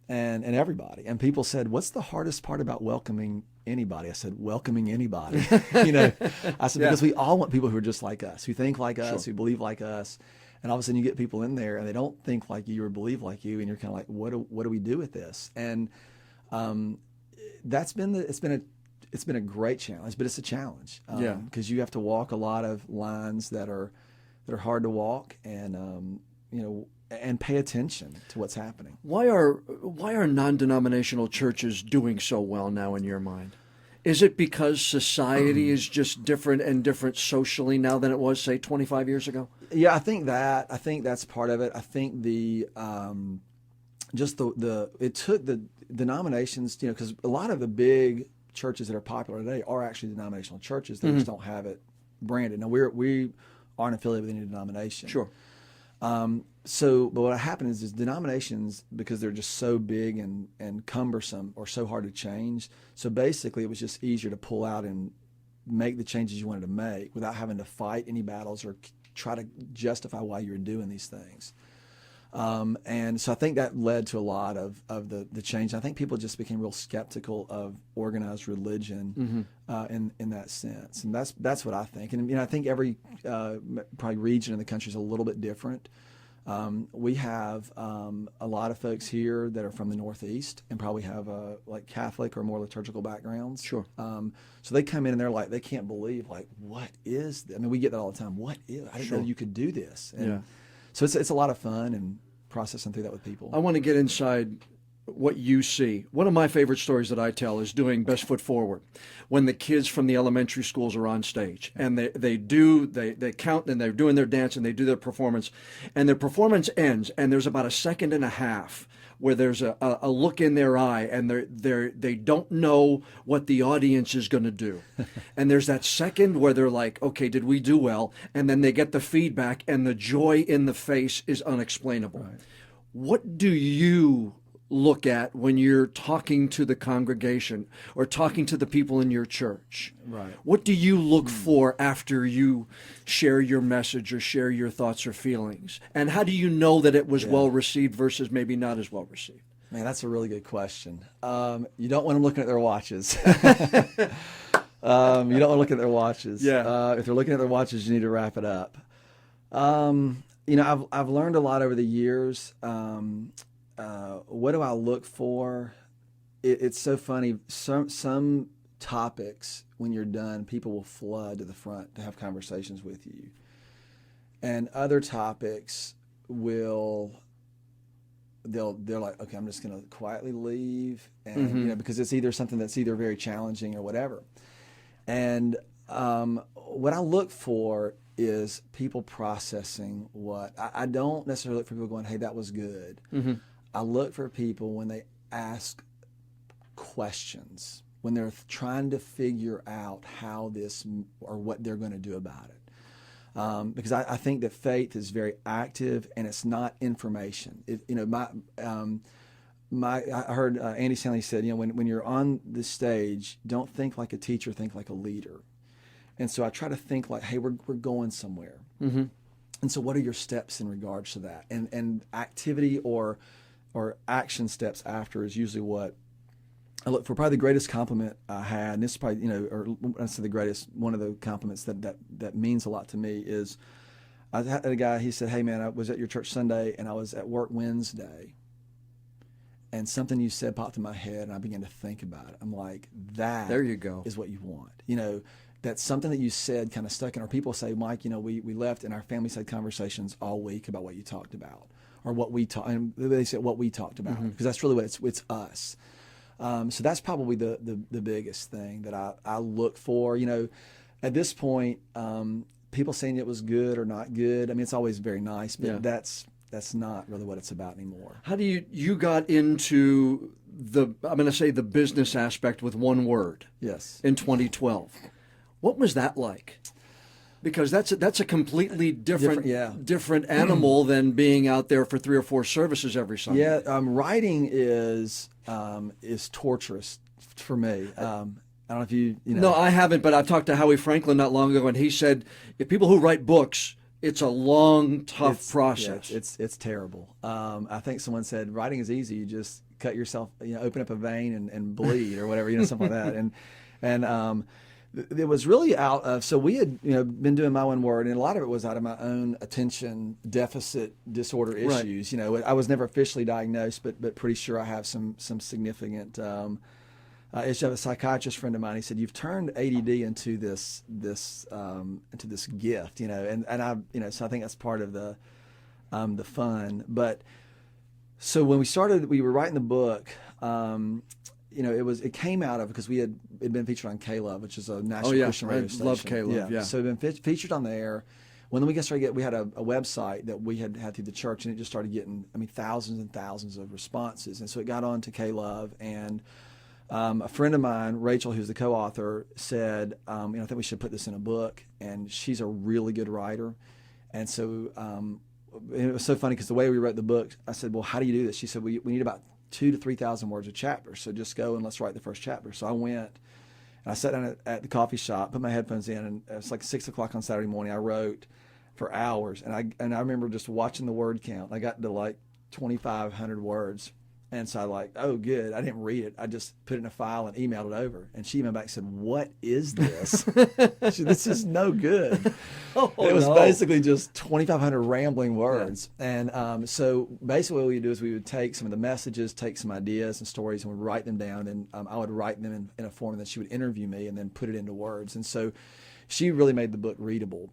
and everybody. And people said, "What's the hardest part about welcoming anybody?" I said, "Welcoming anybody." I said, because we all want people who are just like us, who think like us, who believe like us. And all of a sudden you get people in there and they don't think like you or believe like you. And you're kind of like, what do we do with this? And it's been a great challenge, but it's a challenge because you have to walk a lot of lines that are hard to walk, and and pay attention to what's happening. Why are non-denominational churches doing so well now in your mind? Is it because society is just different and different socially now than it was, say, 25 years ago? Yeah, I think that's part of it. I think it took the denominations, because a lot of the big churches that are popular today are actually denominational churches. They just don't have it branded. Now we aren't affiliated with any denomination. Sure. But what happened is denominations, because they're just so big and cumbersome or so hard to change. So basically it was just easier to pull out and make the changes you wanted to make without having to fight any battles or try to justify why you were doing these things. And so I think that led to a lot of the change. I think people just became real skeptical of organized religion in that sense. And that's what I think. And I think every probably region in the country is a little bit different. We have a lot of folks here that are from the Northeast and probably have like Catholic or more liturgical backgrounds. Sure. So they come in and they're like, they can't believe, like, what is this? I mean, we get that all the time. What is? I didn't know you could do this. And so it's a lot of fun and processing through that with people. I want to get inside what you see. One of my favorite stories that I tell is doing Best Foot Forward, when the kids from the elementary schools are on stage and they count and they're doing their dance and they do their performance, and their performance ends and there's about a second and a half where there's a look in their eye and they don't know what the audience is going to do. And there's that second where they're like, okay, did we do well? And then they get the feedback and the joy in the face is unexplainable. Right. What do you look at when you're talking to the congregation or talking to the people in your church? Right. What do you look for after you share your message or share your thoughts or feelings? And how do you know that it was well received versus maybe not as well received? Man, that's a really good question. You don't want them looking at their watches. You don't want to look at their watches. Yeah. If they're looking at their watches, you need to wrap it up. I've learned a lot over the years. What do I look for? It's so funny. Some topics, when you're done, people will flood to the front to have conversations with you. And other topics they're like, okay, I'm just going to quietly leave, and because it's either something that's either very challenging or whatever. And what I look for is people processing what I don't necessarily look for people going, hey, that was good. I look for people when they ask questions, when they're trying to figure out how this or what they're going to do about it. Because I think that faith is very active and it's not information. I heard Andy Stanley said, when you're on the stage, don't think like a teacher, think like a leader. And so I try to think like, hey, we're going somewhere. And so what are your steps in regards to that? And activity or action steps after is usually what I look for. Probably the greatest compliment I had, and this is probably, or when I say the greatest, one of the compliments that means a lot to me is, I had a guy, he said, hey man, I was at your church Sunday and I was at work Wednesday and something you said popped in my head and I began to think about it. I'm like, that there you go. Is what you want. That's something that you said kind of stuck in. Or people say, Mike, we left and our families had conversations all week about what you talked about. Or what we talked, and they said what we talked about, because that's really what it's us. So that's probably the biggest thing that I look for. At this point, people saying it was good or not good. I mean, it's always very nice, but that's not really what it's about anymore. How do you got into I'm going to say the business aspect with one word? Yes. In 2012, what was that like? Because that's a completely different animal than being out there for 3 or 4 services every Sunday. Yeah, writing is torturous for me. I don't know if you know. No, I haven't, but I've talked to Howie Franklin not long ago, and he said if people who write books, it's a long, tough process. Yeah, it's terrible. I think someone said writing is easy. You just cut yourself, open up a vein and bleed or whatever, something like that. And it was really out of, so we had been doing My One Word, and a lot of it was out of my own attention deficit disorder issues. Right. I was never officially diagnosed, but pretty sure I have some significant issue. A psychiatrist friend of mine, he said, you've turned ADD into this gift, and I so I think that's part of the fun. But so when we were writing the book. It came out of, because it'd been featured on K-Love, which is a national Christian radio station. I love K-Love, yeah. So it'd been featured on there. When we we had a website that we had through the church, and it just started getting, thousands and thousands of responses. And so it got on to K-Love, and a friend of mine, Rachel, who's the co-author, said, I think we should put this in a book. And she's a really good writer. And so it was so funny because the way we wrote the book, I said, well, how do you do this? She said, we need about 2,000 to 3,000 words a chapter. So just go and let's write the first chapter. So I went and I sat down at the coffee shop, put my headphones in, and it's like 6 o'clock on Saturday morning. I wrote for hours, and I remember just watching the word count. I got to like 2,500 words. And so I like, oh, good. I didn't read it. I just put it in a file and emailed it over. And she emailed back and said, what is this? She said, this is no good. It was basically just 2,500 rambling words. Yeah. And so basically what we would do is we would take some of the messages, take some ideas and stories, and we'd write them down. And I would write them in a form, and then she would interview me and then put it into words. And so she really made the book readable.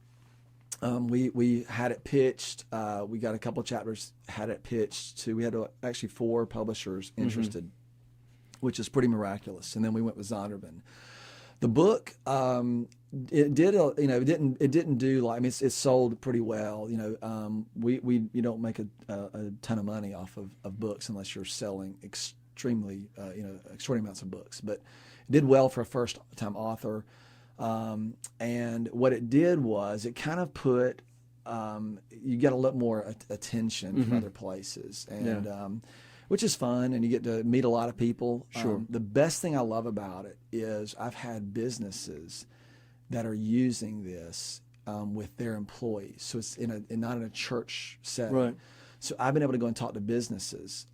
We had it pitched. We got a couple of chapters, had it pitched to, we had actually 4 publishers interested, which is pretty miraculous. And then we went with Zondervan. The book, it didn't do like, I mean, it sold pretty well. You don't make a ton of money off of books unless you're selling extraordinary amounts of books. But it did well for a first-time author. And what it did was it kind of put, you get a lot more attention from other places, and which is fun, and you get to meet a lot of people. Sure. The best thing I love about it is I've had businesses that are using this with their employees. So it's not in a church setting. Right. So I've been able to go and talk to businesses,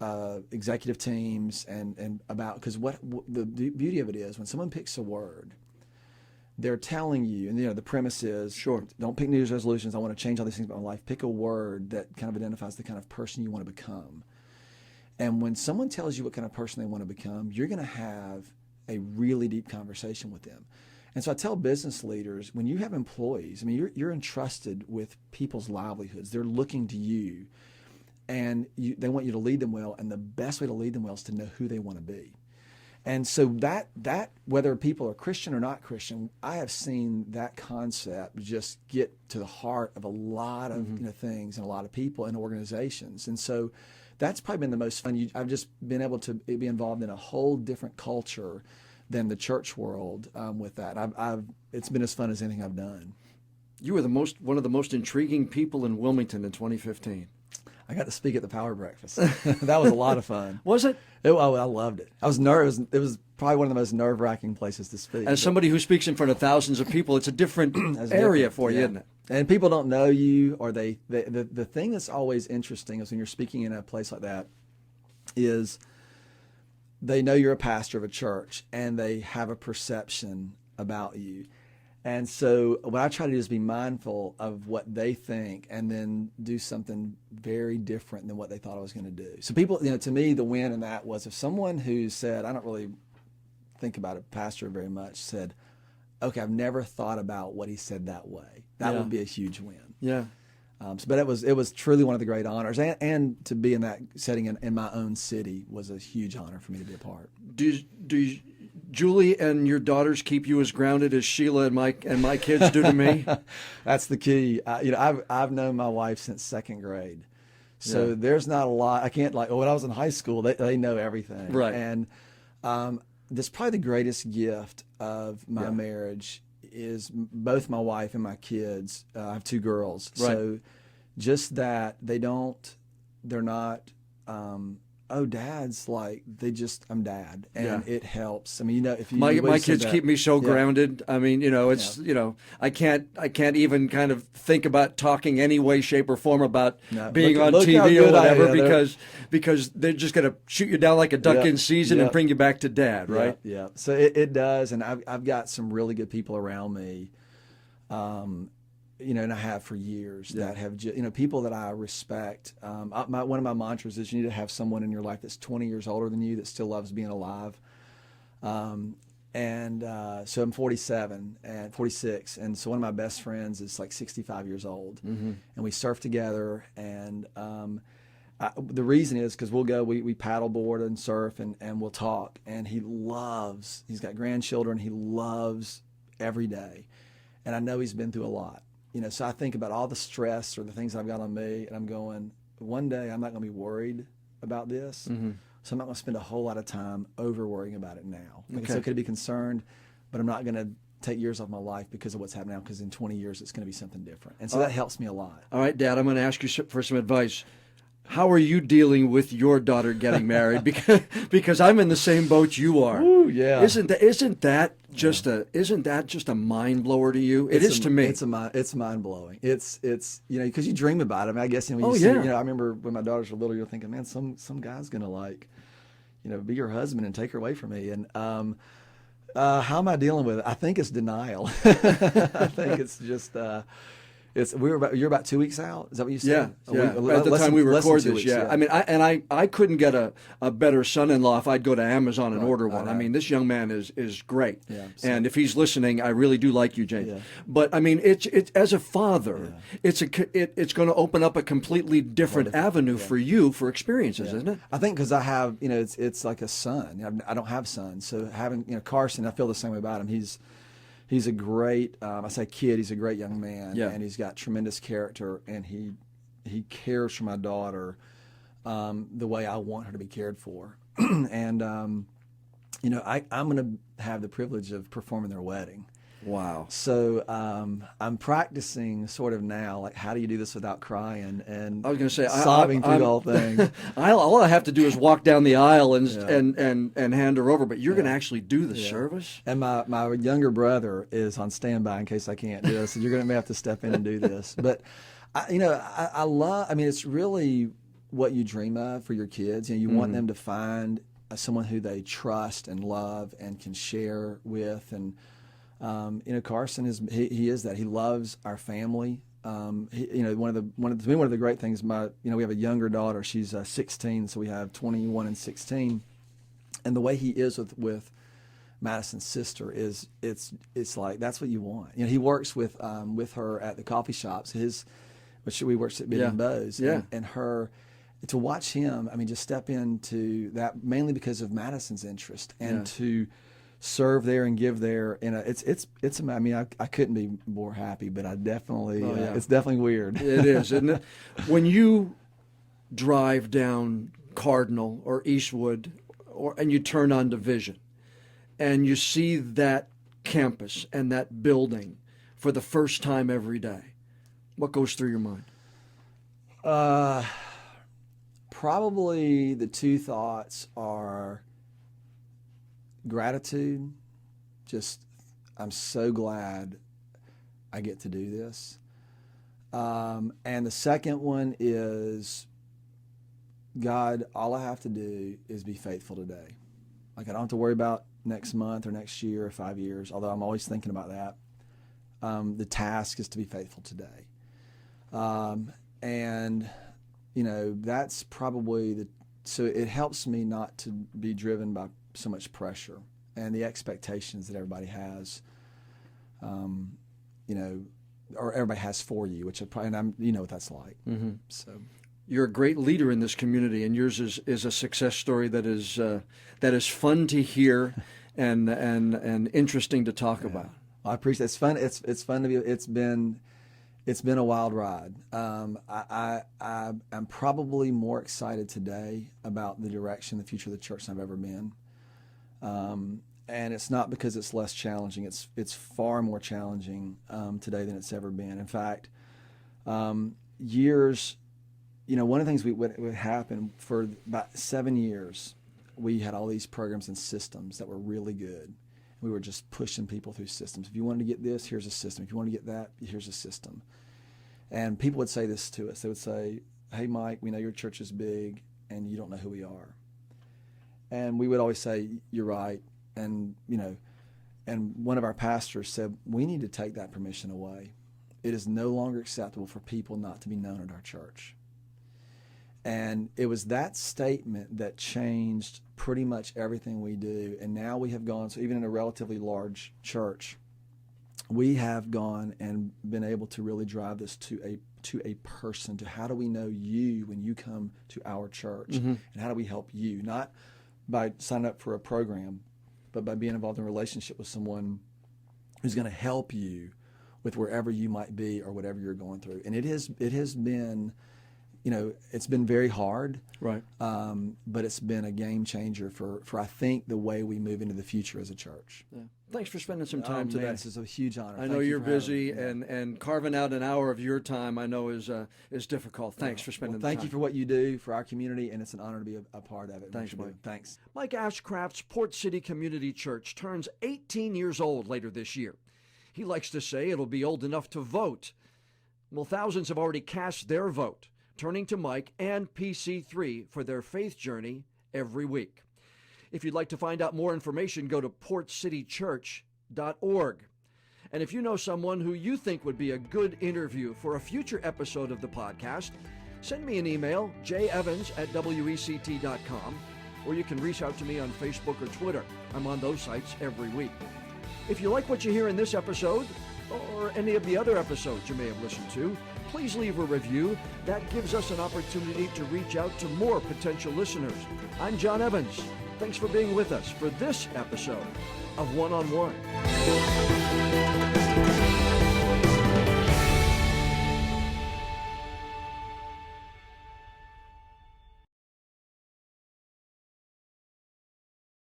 executive teams, and about, because what the beauty of it is when someone picks a word, they're telling you, and the premise is, sure, don't pick New Year's resolutions. I want to change all these things about my life. Pick a word that kind of identifies the kind of person you want to become. And when someone tells you what kind of person they want to become, you're going to have a really deep conversation with them. And so I tell business leaders, when you have employees, I mean, you're entrusted with people's livelihoods. They're looking to you, and they want you to lead them well. And the best way to lead them well is to know who they want to be. And so that whether people are Christian or not Christian, I have seen that concept just get to the heart of a lot of things and a lot of people and organizations. And so that's probably been the most fun. I've just been able to be involved in a whole different culture than the church world with that. It's been as fun as anything I've done. You were one of the most intriguing people in Wilmington in 2015. I got to speak at the Power Breakfast. That was a lot of fun. Was it? I loved it. I was nervous. It was probably one of the most nerve-wracking places to speak. As somebody who speaks in front of thousands of people, it's a different area for you, isn't it? And people don't know you, or the thing that's always interesting is when you're speaking in a place like that is they know you're a pastor of a church, and they have a perception about you. And so what I try to do is be mindful of what they think and then do something very different than what they thought I was going to do. So people, to me, the win in that was if someone who said, I don't really think about a pastor very much, said, okay, I've never thought about what he said that way. That would be a huge win. Yeah. But it was truly one of the great honors. And to be in that setting in my own city was a huge honor for me to be a part. Do Julie and your daughters keep you as grounded as Sheila and my kids do to me? That's the key. I've known my wife since second grade, so there's not a lot. I can't when I was in high school, they know everything, right? And that's probably the greatest gift of my marriage is both my wife and my kids. I have 2 girls, right. So just that they're not. Oh, Dad's I'm Dad, and it helps. I mean, if you my kids keep me so grounded. I mean, it's I can't even kind of think about talking any way, shape, or form about being on TV or whatever because they're just gonna shoot you down like a duck in season and bring you back to Dad, right? Yeah. So it does, and I've got some really good people around me. And I have for years that have, people that I respect. One of my mantras is you need to have someone in your life that's 20 years older than you that still loves being alive. So I'm 47 and 46, and so one of my best friends is 65 years old, and we surf together. And the reason is because we paddleboard and surf, and we'll talk. And he's got grandchildren. He loves every day, and I know he's been through a lot. So I think about all the stress or the things I've got on me, and I'm going, one day I'm not going to be worried about this, so I'm not going to spend a whole lot of time over worrying about it now. It's okay to be concerned, but I'm not going to take years off my life because of what's happening now, because in 20 years it's going to be something different. And so that helps me a lot. All right, Dad, I'm going to ask you for some advice. How are you dealing with your daughter getting married? Because I'm in the same boat you are. Ooh, yeah. Isn't that just a mind blower to you? It is to me. It's mind blowing. It's because you dream about it. I mean, I guess when Oh, you see, yeah. I remember when my daughters were little, you're thinking, man, some guy's gonna be your husband and take her away from me. And how am I dealing with it? I think it's denial. I think it's just. You're about 2 weeks out. Is that what you said? Yeah. At the time we record this, yeah. I mean, I couldn't get a better son-in-law if I'd go to Amazon and order one. I mean, this young man is great. Yeah, and if he's listening, I really do like you, James. Yeah. But I mean, it's as a father, it's going to open up a completely different avenue for you for experiences, isn't it? I think because I have, it's like a son. I don't have sons, so having Carson, I feel the same way about him. He's a great, I say kid, he's a great young man, and he's got tremendous character, and he cares for my daughter the way I want her to be cared for. And, I'm going to have the privilege of performing their wedding. Wow. So I'm practicing sort of now, like how do you do this without crying and I was going to say, sobbing through the whole thing. All I have to do is walk down the aisle and hand her over, but you're going to actually do the service? And my younger brother is on standby in case I can't do this, so you're going to have to step in and do this. But, I love, it's really what you dream of for your kids. You want them to find someone who they trust and love and can share with. And Carson he is that. He loves our family. One of the great things. We have a younger daughter. She's 16, so we have 21 and 16. And the way he is with Madison's sister is it's like that's what you want. He works with her at the coffee shops. We works at Biddy and Bo's. And her. To watch him, just step into that mainly because of Madison's interest and to serve there and give there. And I couldn't be more happy, but I definitely, it's definitely weird. It is, isn't it? When you drive down Cardinal or Eastwood and you turn on Division and you see that campus and that building for the first time every day, what goes through your mind? Probably the two thoughts are gratitude. Just, I'm so glad I get to do this. And the second one is, God, all I have to do is be faithful today. Like I don't have to worry about next month or next year or 5 years, although I'm always thinking about that. The task is to be faithful today. And that's probably so it helps me not to be driven by so much pressure and the expectations that everybody has, or everybody has for you, which and what that's like. Mm-hmm. So you're a great leader in this community, and yours is a success story that is fun to hear and interesting to talk about. I appreciate it. It's fun. It's fun to be. It's been a wild ride. I'm probably more excited today about the direction, the future of the church than I've ever been. And it's not because it's less challenging. It's far more challenging today than it's ever been. In fact, years, one of the things would happen for about 7 years, we had all these programs and systems that were really good. We were just pushing people through systems. If you wanted to get this, here's a system. If you want to get that, here's a system. And people would say this to us. They would say, hey, Mike, we know your church is big and you don't know who we are. And we would always say, you're right. And, and one of our pastors said, we need to take that permission away. It is no longer acceptable for people not to be known at our church. And it was that statement that changed pretty much everything we do. And now we have gone, so even in a relatively large church, we have gone and been able to really drive this to a person, to how do we know you when you come to our church, and how do we help you, not by signing up for a program, but by being involved in a relationship with someone who's going to help you with wherever you might be or whatever you're going through. And it has been, it's been very hard. Right. But it's been a game changer for I think the way we move into the future as a church. Yeah. Thanks for spending some time today. Man, this is a huge honor. I know you're busy, and carving out an hour of your time, I know is difficult. Thanks for spending the time. Thank you for what you do for our community, and it's an honor to be a part of it. Thanks, Mike. Thanks. Mike Ashcraft's Port City Community Church turns 18 years old later this year. He likes to say it'll be old enough to vote. Well, thousands have already cast their vote, turning to Mike and PC3 for their faith journey every week. If you'd like to find out more information, go to portcitychurch.org. And if you know someone who you think would be a good interview for a future episode of the podcast, send me an email, jevans@wect.com, or you can reach out to me on Facebook or Twitter. I'm on those sites every week. If you like what you hear in this episode, or any of the other episodes you may have listened to, please leave a review. That gives us an opportunity to reach out to more potential listeners. I'm John Evans. Thanks for being with us for this episode of One on One.